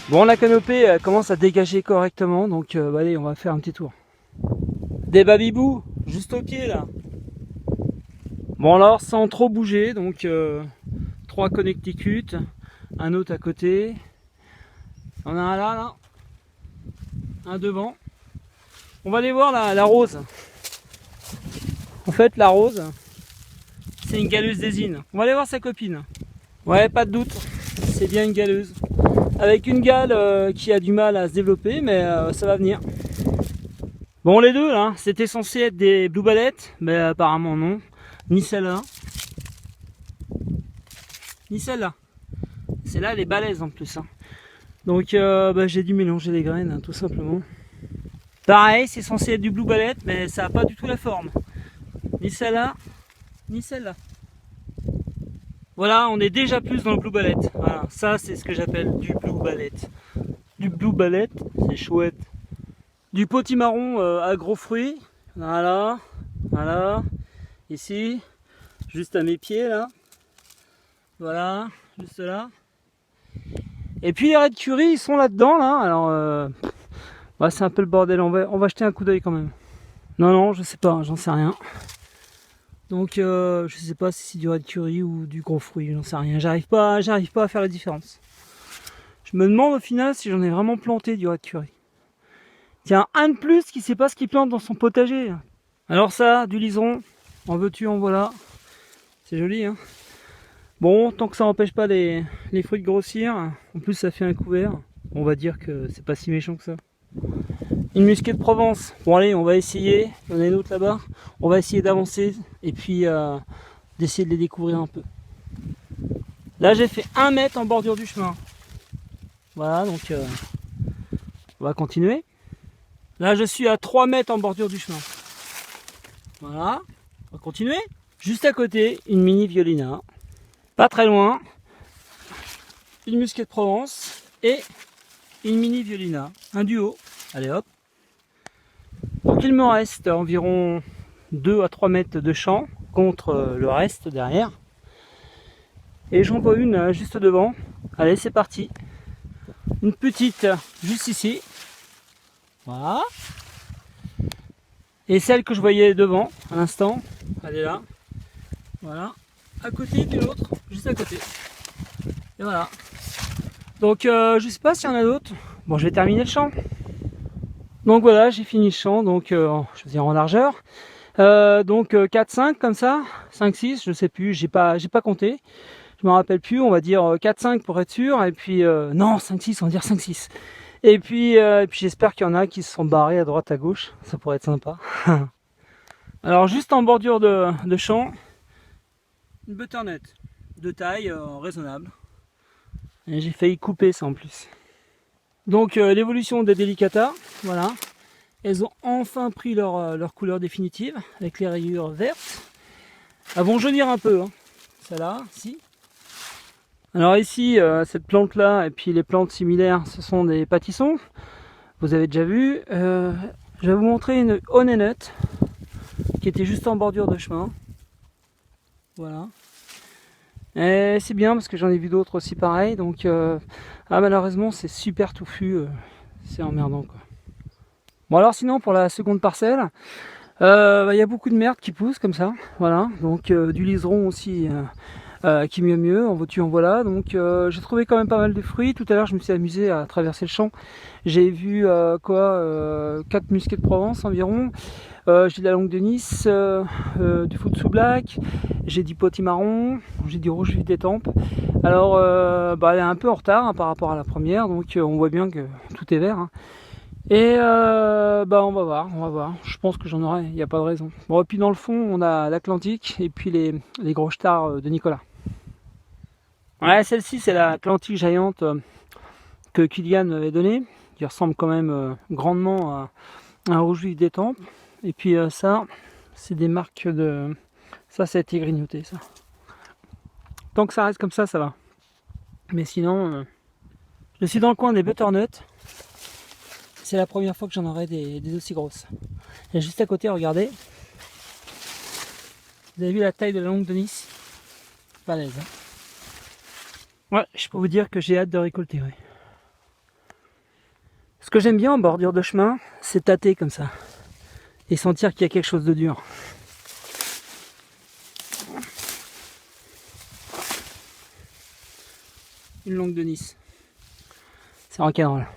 Bon, la canopée commence à dégager correctement, donc allez, on va faire un petit tour. Des babybous, juste au pied là. Bon alors, sans trop bouger, donc 3 connecticut, un autre à côté. On a un là, un devant. On va aller voir la rose. En fait, la rose, c'est une galeuse d'ésine. On va aller voir sa copine. Ouais, pas de doute, c'est bien une galeuse. Avec une gale qui a du mal à se développer, mais ça va venir. Bon, les deux là, c'était censé être des blue ballets, mais apparemment non. Ni celle-là, ni celle-là. Celle-là, elle est balèze en plus. Hein. Donc j'ai dû mélanger les graines, hein, tout simplement. Pareil, c'est censé être du blue ballet, mais ça n'a pas du tout la forme. Ni celle-là, ni celle-là. Voilà, on est déjà plus dans le blue ballet. Voilà, ça c'est ce que j'appelle du blue ballet. Du blue ballet, c'est chouette. Du potimarron à gros fruits. Voilà, voilà. Ici, juste à mes pieds là. Voilà, juste là. Et puis les Red Curry, ils sont là-dedans là. Alors, ouais, c'est un peu le bordel. On va jeter un coup d'œil quand même. Non, je sais pas, j'en sais rien. Donc je sais pas si c'est du red curry ou du gros fruit, j'en sais rien. J'arrive pas à faire la différence. Je me demande au final si j'en ai vraiment planté du red curry. Tiens, un de plus qui sait pas ce qu'il plante dans son potager. Alors ça, du liseron, en veux-tu, en voilà. C'est joli, hein. Bon, tant que ça n'empêche pas les fruits de grossir, en plus ça fait un couvert, on va dire que c'est pas si méchant que ça. Une musquée de Provence. Bon allez, on va essayer. Il y en a une autre là-bas. On va essayer d'avancer et puis d'essayer de les découvrir un peu. Là j'ai fait 1 mètre en bordure du chemin. Voilà, donc on va continuer. Là je suis à 3 mètres en bordure du chemin. Voilà, on va continuer. Juste à côté, une mini violina. Pas très loin, une musquée de Provence et une mini violina. Un duo. Allez hop. Donc il me reste environ 2 à 3 mètres de champ contre le reste derrière. Et j'en vois une juste devant. Allez, c'est parti. Une petite juste ici. Voilà. Et celle que je voyais devant à l'instant, elle est là. Voilà. À côté de l'autre, juste à côté. Et voilà. Donc je sais pas s'il y en a d'autres. Bon, je vais terminer le champ. Donc voilà, j'ai fini le champ, donc je veux dire en largeur. Donc 4-5 comme ça, 5-6, je sais plus, j'ai pas compté. Je me rappelle plus, on va dire 4-5 pour être sûr, et puis non 5-6, on va dire 5-6. Et puis j'espère qu'il y en a qui se sont barrés à droite à gauche, ça pourrait être sympa. Alors juste en bordure de champ, une butternut de taille raisonnable. Et j'ai failli couper ça en plus. Donc l'évolution des délicata, voilà. Elles ont enfin pris leur couleur définitive avec les rayures vertes. Elles vont jaunir un peu, hein. Celle-là, si. Alors ici, cette plante-là et puis les plantes similaires, ce sont des pâtissons. Vous avez déjà vu. Je vais vous montrer une honeynet qui était juste en bordure de chemin. Voilà. Et c'est bien parce que j'en ai vu d'autres aussi pareil. Donc, malheureusement, c'est super touffu. C'est emmerdant, quoi. Bon alors sinon pour la seconde parcelle, y a beaucoup de merde qui pousse comme ça, voilà, donc du liseron aussi qui mieux, en veux-tu en voilà, donc j'ai trouvé quand même pas mal de fruits. Tout à l'heure je me suis amusé à traverser le champ, j'ai vu 4 musquets de Provence environ, j'ai de la langue de Nice, du Futsu Black, j'ai du potimarron, j'ai du rouge vif d'étampes. Alors elle est un peu en retard hein, par rapport à la première, donc on voit bien que tout est vert, hein. Et on va voir. Je pense que j'en aurai, il n'y a pas de raison. Bon, et puis dans le fond, on a l'Atlantique et puis les gros stars de Nicolas. Ouais, celle-ci, c'est l'Atlantique Giant que Kylian m'avait donné, qui ressemble quand même grandement à un rouge vif d'étampes. Et puis ça, c'est des marques de... Ça a été grignoté, ça. Tant que ça reste comme ça va. Mais sinon, je suis dans le coin des butternuts. C'est la première fois que j'en aurai des aussi grosses. Et juste à côté, regardez. Vous avez vu la taille de la longue de Nice? Balèze. Hein, ouais, je peux vous dire que j'ai hâte de récolter. Ouais. Ce que j'aime bien en bordure de chemin, c'est tâter comme ça et sentir qu'il y a quelque chose de dur. Une longue de Nice. C'est en cadre là.